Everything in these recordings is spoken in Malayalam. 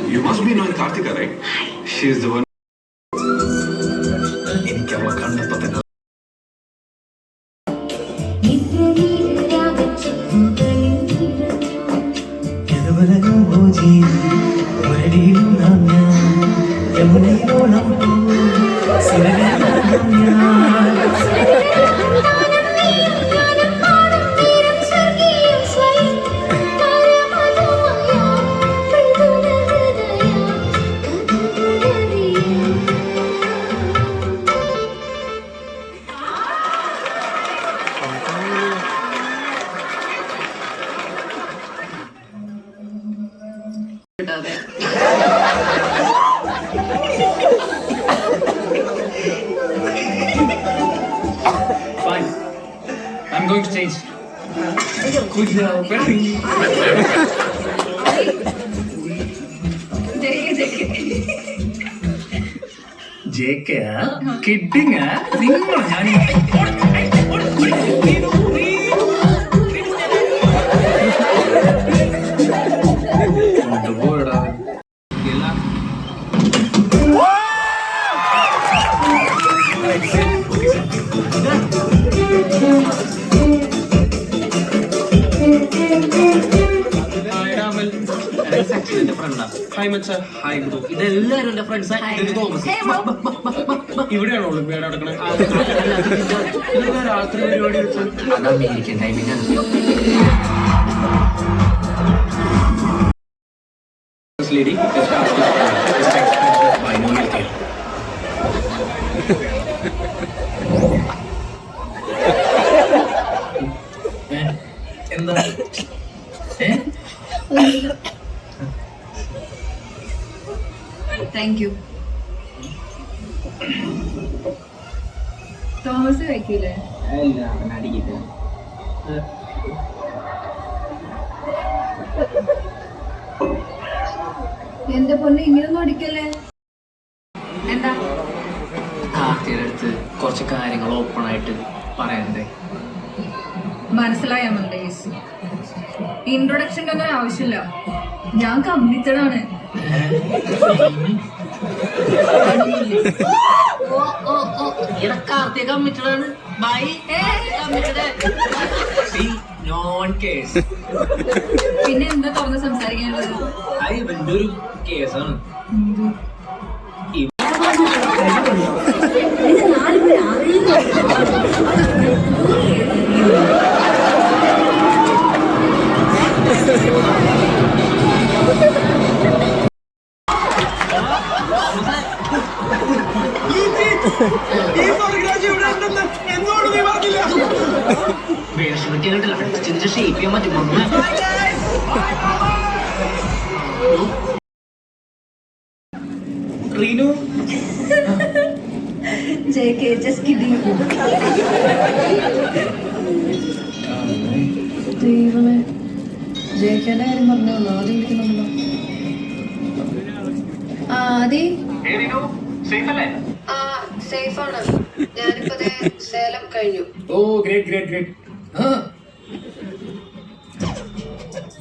You must be knowing Karthika, right? She is the one. എനിക്ക് അവളെ കണ്ടപ്പോ തന്നെ Fine. I'm going to change. Good job. JK, kidding, നിങ്ങൾ ഞാൻ ഇതെല്ലാരും എന്റെ ഫ്രണ്ട്സ്. ഇവിടെയാണോ ഒളിമ്പിയാഡ് നടക്കണേ? രാത്രി പരിപാടി വെച്ചാൽ അത് American timing. lady just asked us binomial theorem. എന്താ താങ്ക് യു. തോമസ് കഴിക്കൂലേ? അടിക്കില്ല. എന്റെ പൊന്നെ ഇങ്ങനൊന്നും അടിക്കല്ലേ. എന്താ കാർത്തിയുടെ അടുത്ത് കുറച്ച് കാര്യങ്ങൾ ഓപ്പൺ ആയിട്ട് പറയണ്ടേ? മനസ്സിലായ ഇൻട്രൊഡക്ഷൻ്റെ ഒന്നും ആവശ്യമില്ല. ഞാൻ കമ്മിറ്റഡാണ്. കാർത്തിക കമ്മിറ്റഡ് ആണ്. ബൈ പിന്നെ എന്താ തുറന്ന് സംസാരിക്കാനുള്ളത്? ഇവന്റെ ഒരു കേസാണ്. ഷേപ്പ് ചെയ്യാൻ പറ്റും. Reenu JK, just kidding. ദൈവമേ, ജയിക്കേണ്ട കാര്യം പറഞ്ഞോളൂ. ആദ്യം ഇരിക്കുന്നുണ്ടല്ലോ. ആദി സേഫ് ആണ്. ഞാനിപ്പോ സേലം കഴിഞ്ഞു. Oh great great great.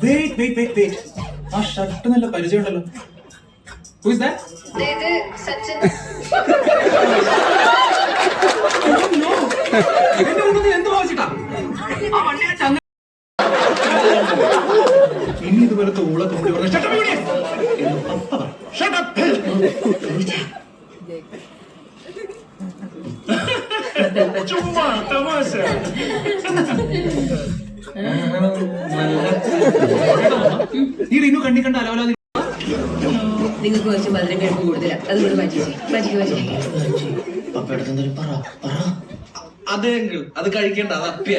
Wait wait wait wait. ആ ഷർട്ട് നല്ല പരിചയമുണ്ടല്ലോ. Who is that? ഇത് സച്ചിൻ. എന്ത് വായിച്ചിട്ടാ ഇനി ഇതുപോലത്തെ ഊള തൊണ്ടി ചുമ്മാ തമാശ. ഈ റീനു കണ്ണി കണ്ട അലവലാതി. നിങ്ങൾക്ക് കുറച്ച് മധുരം കഴിപ്പ് കൂടുതലാണ്. അതുകൊണ്ട് പപ്പയുടെ എന്തെങ്കിലും പറ. അതെ അത് കഴിക്കേണ്ട, അത് അപ്പിയ.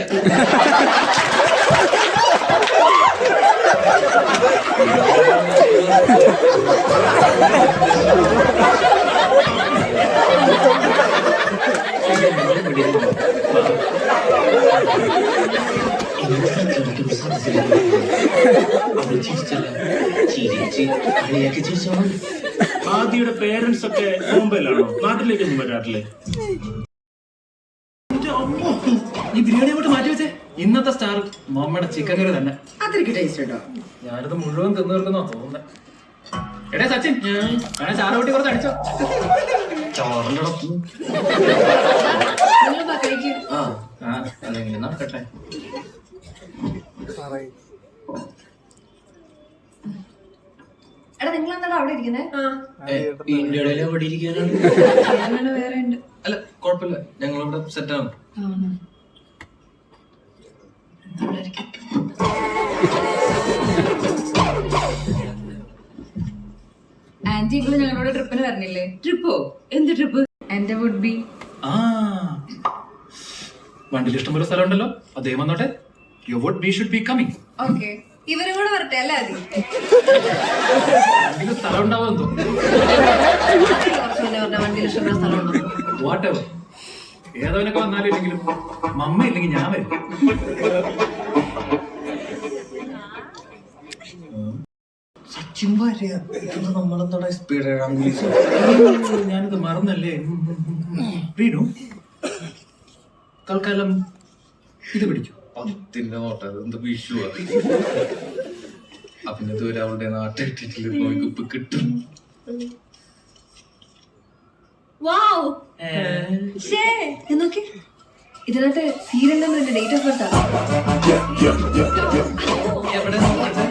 ആദിയുടെ പേരൻസ് ഒക്കെ ബോംബെയിലാണോ? നാട്ടിലേക്കൊന്നും വരാറില്ലേ? ഈ ബിരിയാണി അങ്ങോട്ട് മാറ്റി വെച്ചേ. ഇന്നത്തെ സ്റ്റാർ മമ്മയുടെ ചിക്കൻ കറി തന്നെ. അത്രയ്ക്ക് ടേസ്റ്റ് ഉണ്ടോ? ഞാനിത് മുഴുവൻ തിന്നു തീർക്കുന്നോ തോന്നുന്നത്. എടേ സച്ചിൻ വേണേ ചാറ് കൂട്ടി കുറച്ച് അടിച്ചോ. നിങ്ങൾ കഴിക്കും. അതെങ്കിലും നടക്കട്ടെ. എടാ നിങ്ങൾ എന്താ അവിടെ ഇരിക്കുന്നേ? ഇന്ത്യയുടെ എവിടെ ഇരിക്കാനാണ്? ഞാനാണ് വേറെ ഉണ്ട്. അല്ല കുഴപ്പമില്ല, ഞങ്ങളിവിടെ സെറ്റാണ്. അവിടെ ഇരിക്കാം. ആന്റി ഇങ്ങള് ഞങ്ങളോട് ട്രിപ്പിന് വരണില്ലേ? ട്രിപ്പോ? എന്ത് ട്രിപ്പ്? എന്റെ വുഡ് ബി. ആ വണ്ടിയിൽ ഇഷ്ടംപോലെ സ്ഥലം ഉണ്ടല്ലോ, അദ്ദേഹം വന്നോട്ടെ. You would be should be coming. Okay, ഇവരും കൂടെ വരട്ടെ അല്ലേ? ആദ്യം വണ്ടിയിൽ സ്ഥലം ഉണ്ടാവുമെന്ന് തോന്നുന്നു. കുറച്ച് മുന്നേ പറഞ്ഞ വണ്ടിയിൽ ഇഷ്ടമുള്ള സ്ഥലമുണ്ടോ? വാട്ട് എവർ, ഏതവനൊക്കെ വന്നാലും ഇല്ലെങ്കിലും മമ്മ ഇല്ലെങ്കിൽ ഞാൻ വരും. സച്ചിൻ വരെയാ? നമ്മളെന്താ സ്പീഡ്? ഞാനിത് മറന്നല്ലേ. റീനു, തൽക്കാലം ഇത് പിടിക്കൂ. 10ന്റെ നോട്ട്, എന്ത് വിഷു. പിന്നെ ദൂരെ അവളുടെ നാട്ടിട്ടില്ല, നോക്കിപ്പ് കിട്ടും. വാവ്, ഷേ നോക്കി, ഇതിനകത്ത് serial number date of birth. എവിടെ നോക്കട്ടെ?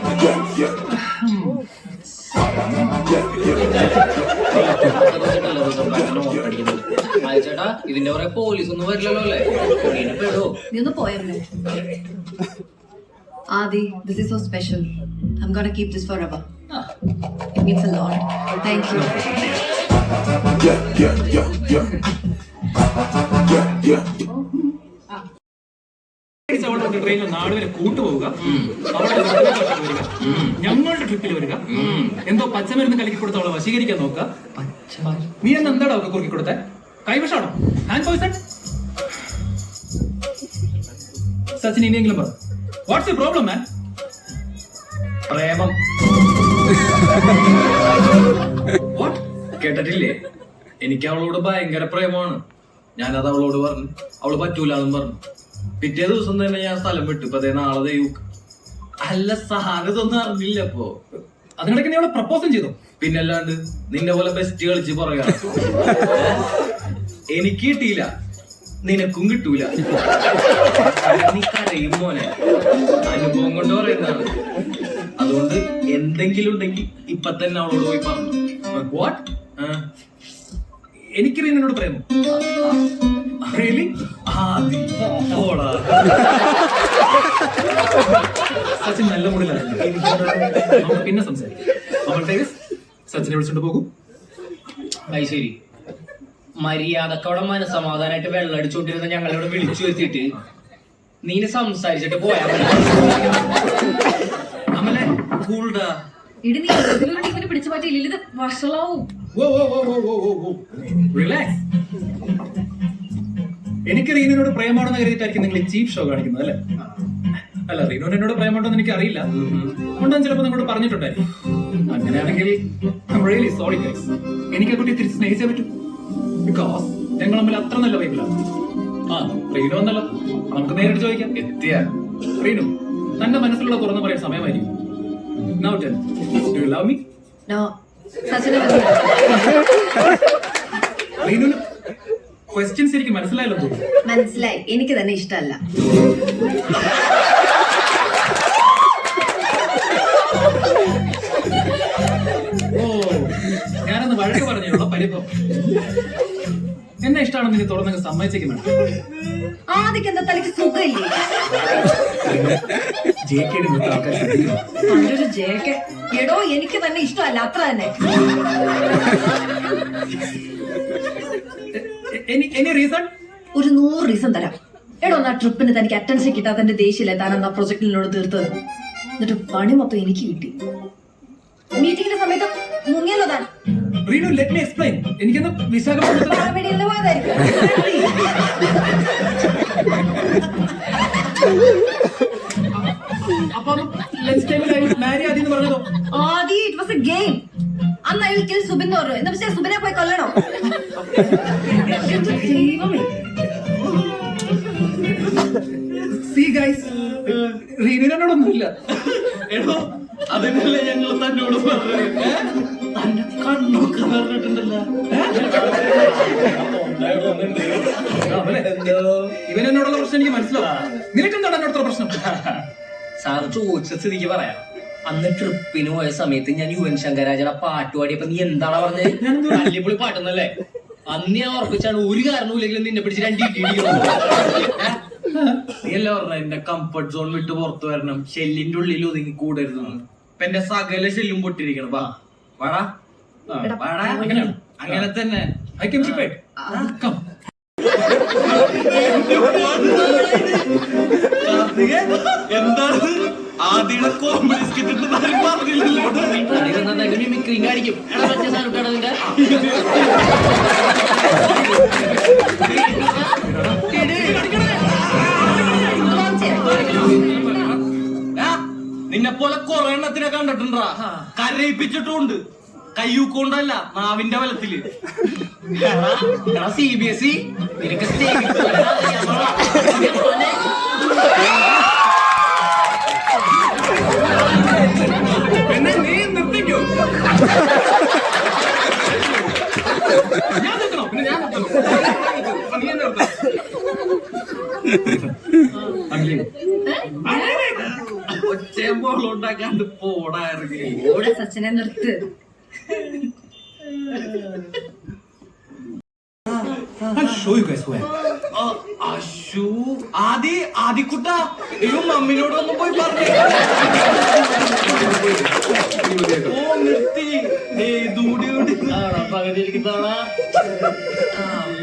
ചേട്ടാ, ഇതിന്റെ കുറെ പോലീസ് ഒന്നും വരില്ലല്ലോ അല്ലേ? പെടോ? നീ ഒന്ന് പോയല്ലേ. Adi, this is so special. I'm gonna keep this forever. It means a lot. Thank you. ട്രെയിനിൽ നാട് വരെ കൂട്ടുപോവുക, അവിടെ വരിക, ഞങ്ങളുടെ ട്രിപ്പിൽ വരിക, എന്തോ പച്ചമരുന്ന് കലക്കി കൊടുത്ത് അവളെ വശീകരിക്കാൻ നോക്കുക. നീ എന്ന് എന്താടാ അവർക്ക് കുറുക്കി കൊടുത്തേ? കൈവശാണോ? Hand Poisson? സച്ചിൻ ഇനിയെങ്കിലും പറ, വാട്ട്സ് യു പ്രോബ്ലം മാൻ? പ്രേമം. വാട്ട്? കേട്ടിട്ടില്ലേ? എനിക്ക് അവളോട് ഭയങ്കര പ്രേമമാണ്. ഞാനത് അവളോട് പറഞ്ഞു, അവള് പറ്റൂലെന്നും പറഞ്ഞു. പിറ്റേ ദിവസം തന്നെ ഞാൻ സ്ഥലം വിട്ടു. ഇപ്പൊ അതേ നാളെ ദൈവം. അല്ല സാറ് ഇതൊന്നും അറിഞ്ഞില്ല. അപ്പൊ അതിനിടയ്ക്ക് നീ അവളെ പ്രപ്പോസും ചെയ്തു? പിന്നല്ലാണ്ട് നിന്നെ പോലെ ബെസ്റ്റ് കളിച്ച് പറയാ. എനിക്ക് കിട്ടിയില്ല, നിനക്കും കിട്ടൂല. നീ കരയും മോനെ, അനുഭവം കൊണ്ട് പറയുന്നതാണ്. അതുകൊണ്ട് എന്തെങ്കിലും ഉണ്ടെങ്കിൽ ഇപ്പൊ തന്നെ അവളോട് പോയി പറഞ്ഞു. വാട്ട്? എനിക്ക് റീനോട് പ്രേമം? റിയലി? സച്ചിൻ നല്ല മൂടിലാണ്. നമുക്ക് പിന്നെ സംസാരിക്കാം. സച്ചിനെ വിളിച്ചോണ്ട് പോകും. അത് ശരി. മര്യാദക്കവിടെ മനസമാധാനായിട്ട് വെള്ളം അടിച്ചോണ്ടിരുന്ന ഞങ്ങളിവിടെ വിളിച്ചു വരുത്തിയിട്ട് നീ സംസാരിച്ചിട്ട് പോയാ അമലെ കൂൾഡാ. ഇടി നീ ഇവനെ പിടിച്ചു മാറ്റിയില്ല, ഇത് വഷളാവും. റിലാക്സ്. എനിക്ക് റീനുവിനോട് പ്രേമാണെന്ന് കരുതിയിട്ടായിരിക്കും നിങ്ങൾ ചീപ്പ് ഷോ കാണിക്കുന്നത് അല്ലേ? അല്ല, റീനുവിന് എന്നോട് പ്രേമുണ്ടോന്ന് എനിക്ക് അറിയില്ല. ഉണ്ടെന്ന് ചിലപ്പോൾ നിങ്ങളോട് പറഞ്ഞിട്ടുണ്ടായിരിക്കും. അങ്ങനെയാണെങ്കിൽ റിയലി സോറി ഗൈസ്. എനിക്ക് ആ കുട്ടിയെ തിരിച്ച് സ്നേഹിച്ചേ പറ്റൂ. ബിക്കോസ് ഞങ്ങൾ തമ്മിൽ അത്ര നല്ല വൈബിലാണ്. റീനു വന്നല്ലോ, നമുക്ക് നേരിട്ട് ചോദിക്കാം. എത്തിയ റീനു, തന്റെ മനസ്സിലുള്ള തുറന്നു പറയാൻ സമയമായിരിക്കും. Now tell, do you love me? No. സച്ചിനെ റീനുവിന് ക്വസ്റ്റ്യൻസ് എനിക്ക് മനസ്സിലായല്ലോ തോന്നുന്നു. മനസ്സിലായി, എനിക്ക് തന്നെ ഇഷ്ടമല്ല. ഓ, ഞാനൊന്ന് വഴക്ക് പറഞ്ഞുള്ള പരിഭവം. എന്നെ ഇഷ്ടമാണെന്ന് നീ തുറന്നങ്ങ് സമ്മതിച്ചേക്കും വേണം. ആദ്യം എന്താ തലയ്ക്ക് സുഖമില്ലേ? ജെകെയുടെ മുഖത്ത് ആൾക്കാർ ശ്രദ്ധിക്കുന്നു. നല്ലൊരു ജെകെ. എടോ, എനിക്ക് തന്നെ ഇഷ്ടമല്ല, അത്ര തന്നെ. Any reason? ഒരു 100 റീസൺ തരാം. എടോ, ആ ട്രിപ്പിന് തനിക്ക് അറ്റൻഷൻ കിട്ടാത്തതിന്റെ ദേഷ്യമില്ല താൻ ആ പ്രൊജക്ടിനോട് തീർത്തത്. എന്നിട്ട് പണി മൊത്തം എനിക്ക് കിട്ടി. മീറ്റിംഗിന്റെ സമയത്ത് മുങ്ങിയല്ലോ താൻ. Reenu, let me explain. എനിക്കെന്താ വിശാഖപട്ടണത്തിൽ വെടിയല്ലേ പോയതായിരിക്കും. അപ്പം ലഞ്ച് ടൈമിലായി മാരി ആദ്യം എന്ന് പറഞ്ഞതോ? ആദി, ഇറ്റ് വാസ് എ ഗെയിം. അന്ന് അയാൾ കിൽ സുബിൻ എന്ന് പറഞ്ഞു. എന്താ പക്ഷേ സുബിനെ പോയി കൊല്ലണോ? ദൈവമേ. See guys, റീനുവിനോടൊന്നുമില്ല. എടോ, അതിനല്ലേ ഞങ്ങൾ തന്നോട് പറഞ്ഞത്. കണ്ണൊക്കെ പറഞ്ഞിട്ടുണ്ടല്ലോ. ഇവൻ എന്നോടുള്ള പ്രശ്നം എനിക്ക് മനസ്സിലാവും. നിനക്കെന്താണ് എന്നോടുള്ള പ്രശ്നം? സാറ് ചോദിച്ച സ്ഥിതിക്ക് പറയാം. അന്ന് ട്രിപ്പിന് പോയ സമയത്ത് ഞാൻ യുവൻ ശങ്കരാചാര്യ പാട്ട് പാടിയപ്പോ നീ എന്താണ് പറഞ്ഞത്? അല്ലിപ്പൊളി പാട്ടെന്നല്ലേ? അന്ന് ഞാൻ ഉറപ്പിച്ചാണ് ഒരു കാരണമില്ലെങ്കിലും നിന്നെ പിടിച്ച് 2 ഇടി നീയല്ലേ പറഞ്ഞ എന്റെ കംഫർട്ട് സോൺ വിട്ട് പുറത്തു വരണം, ഷെല്ലിന്റെ ഉള്ളിൽ ഒതുങ്ങി കൂടരുത്. ഇപ്പൊ എന്റെ സകല ഷെല്ലും പൊട്ടിരിക്കണം. വാടാ വാടാ. അങ്ങനെ തന്നെ. I can keep it. Come. എന്താണ് ആദ്യയുടെ കോമഡി സ്കിറ്റ് പറഞ്ഞില്ലല്ലോ. മിമിക്രി കാണിക്കും. എടാ മറ്റേ സാധനം നിന്റെ നിന്നെ പോലെ കുറെ എണ്ണത്തിനെ കണ്ടിട്ടുണ്ടാ. കരയിപ്പിച്ചിട്ടുണ്ട്. കയ്യൂക്കൊണ്ടല്ല, നാവിന്റെ ബലത്തില്. CBSE നിനക്ക് പിന്നെ നീ നിർത്തിക്കോ. ഞാൻ നിർത്തണോ? പിന്നെ ഞാൻ നിർത്തണോ? നീ എന്നെ നിർത്തണം. ഒച്ചയും ബോളും ഉണ്ടാക്കാണ്ട് പോടായിരുന്നു. ഓടെ സച്ചിനെ നിർത്ത്. I'll show you guys who I am. Ashu ആദിക്കുട്ട ഇവൻ മമ്മിനോടൊന്നും പോയി പറഞ്ഞു. ഓ നിർത്തി. പകുതിയിരിക്കുന്നതാണോ?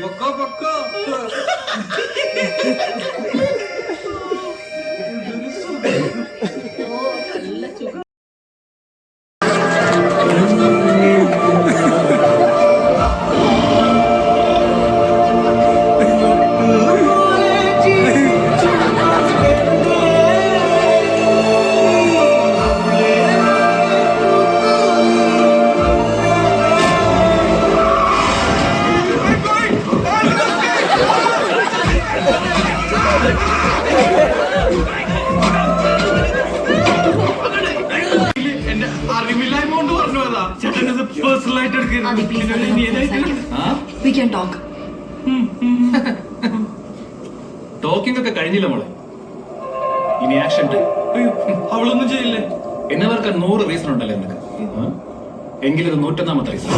പൊക്കോ പൊക്കോ. Adi, please, we can talk. Talking ഒക്കെ കഴിഞ്ഞില്ല മോളെ. ഇനി ആക്ഷൻ ടൈം. അവളൊന്നും ചെയ്യില്ലേ? എന്നെ വെറുക്കാൻ 100 റീസൺ ഉണ്ടല്ലോ നിനക്ക്. എങ്കിലൊരു 101ാമത്തെ റീസൺ.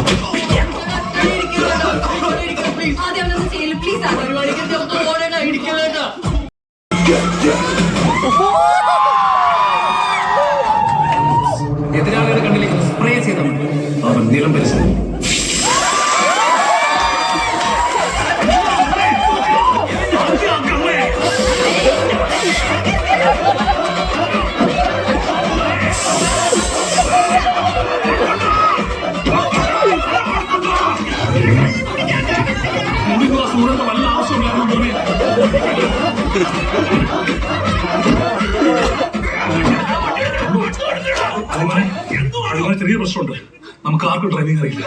ആദ്യം ഒന്നും ചെയ്യില്ല പ്ലീസ്. എതിരാളിയുടെ കണ്ണിലേക്ക് സ്പ്രേ ചെയ്താൽ മതി. അവൻ നീളം പരിശോധന. വല്ല ആവശ്യമില്ലായിരുന്നു. ചെറിയ പ്രശ്നമുണ്ട്. നമുക്ക് ആർക്കും ഡ്രൈവിംഗ് അറിയില്ല.